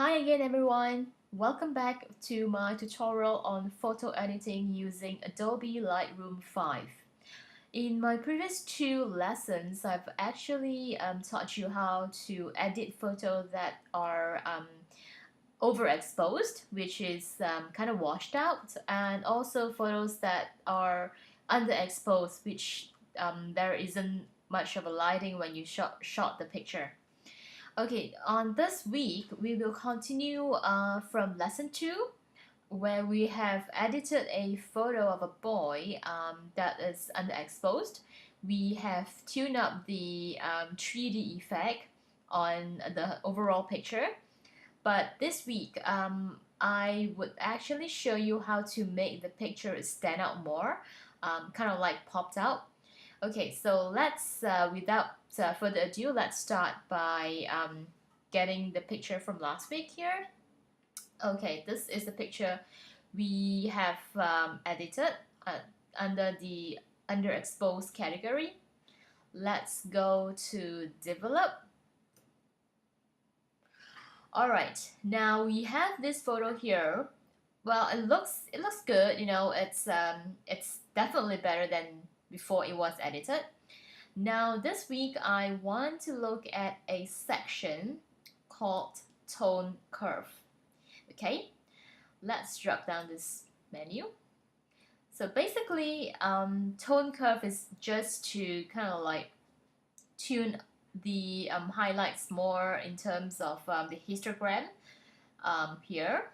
Hi again everyone! Welcome back to my tutorial on photo editing using Adobe Lightroom 5. In my previous two lessons, I've actually taught you how to edit photos that are overexposed, which is kind of washed out, and also photos that are underexposed, which there isn't much of a lighting when you shot the picture. Okay, on this week, we will continue from lesson 2, where we have edited a photo of a boy that is underexposed. We have tuned up the 3D effect on the overall picture. But this week, I would actually show you how to make the picture stand out more, kind of like popped out. Okay, so let's, without further ado, let's start by getting the picture from last week here. Okay, this is the picture we have edited under the underexposed category. Let's go to develop. Alright, now we have this photo here. Well, it looks good, it's definitely better than before it was edited. Now this week I want to look at a section called tone curve. Okay, let's drop down this menu. So basically, tone curve is just to kind of like tune the highlights more in terms of the histogram here.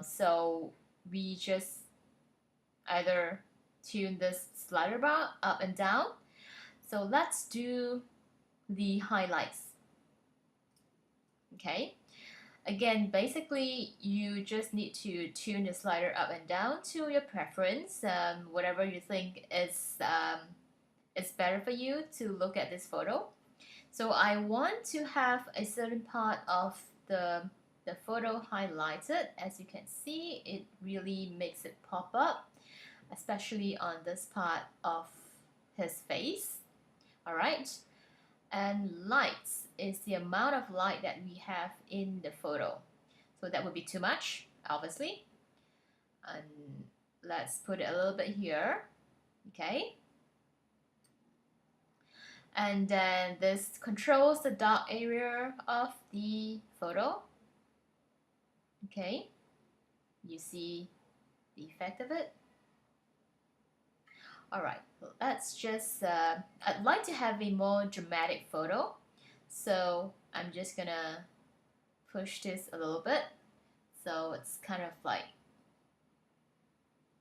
So we just either tune this slider bar up and down. So let's do the highlights. Okay. Again, basically, you just need to tune the slider up and down to your preference, whatever you think is better for you to look at this photo. So I want to have a certain part of the photo highlighted. As you can see, it really makes it pop up, especially on this part of his face. Alright, and lights is the amount of light that we have in the photo. So that would be too much, obviously. And let's put it a little bit here. Okay. And then this controls the dark area of the photo. Okay. You see the effect of it. Alright, let's just, I'd like to have a more dramatic photo. So I'm just gonna push this a little bit. So it's kind of like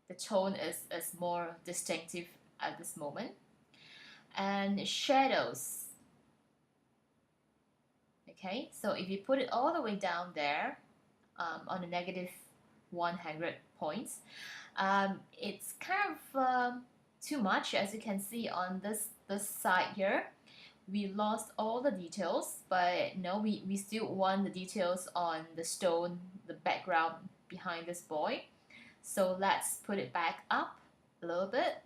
the tone is more distinctive at this moment. And shadows. Okay, so if you put it all the way down there on a negative 100 points, it's kind of too much. As you can see on this side here, we lost all the details, but no, we still want the details on the stone, the background behind this boy. So let's put it back up a little bit,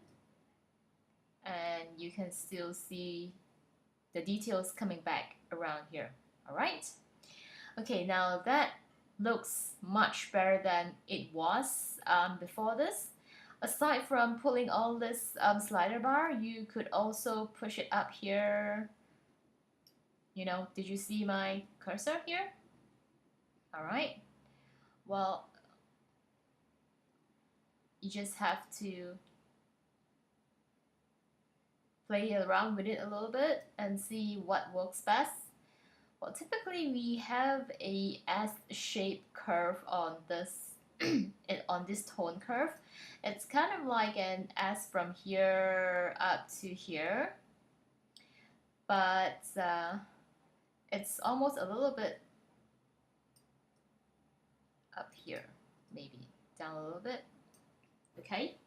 and you can still see the details coming back around here. Alright, okay, now that looks much better than it was before this. Aside from pulling all this slider bar, you could also push it up here. Did you see my cursor here? Alright, well, you just have to play around with it a little bit and see what works best. Well, typically we have a S-shaped curve on this on this tone curve. It's kind of like an S from here up to here, but it's almost a little bit up here, maybe down a little bit. Okay,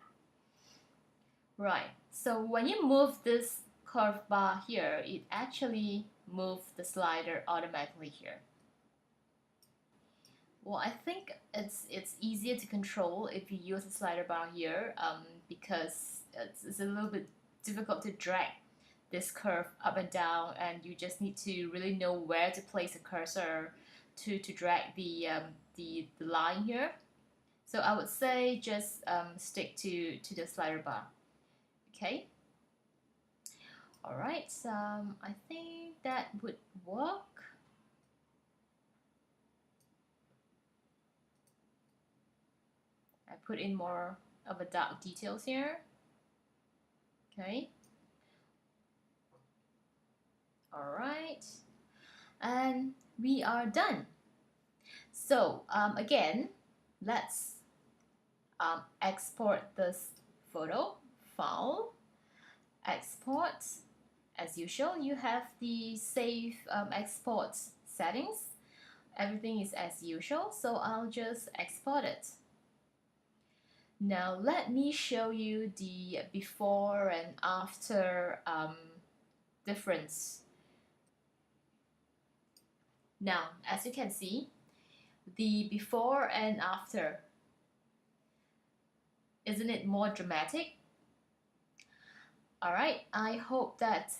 right, so when you move this curve bar here, it actually moves the slider automatically here. Well, I think it's easier to control if you use a slider bar here because it's a little bit difficult to drag this curve up and down, and you just need to really know where to place the cursor to drag the line here. So I would say just stick to the slider bar. Okay. All right. I think that would work. I put in more of a dark details here. Okay. All right. And we are done. So again, let's export this photo file. Export. As usual, you have the save export settings. Everything is as usual, so I'll just export it. Now let me show you the before and after difference. Now, as you can see, the before and after, isn't it more dramatic? Alright, I hope that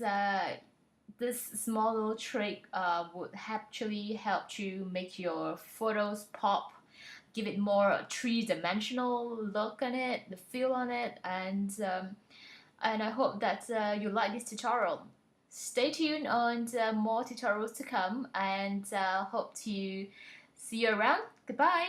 this small little trick would actually help you make your photos pop, give it more three-dimensional look on it, the feel on it, and I hope that you like this tutorial. Stay tuned on more tutorials to come, and hope to see you around. Goodbye!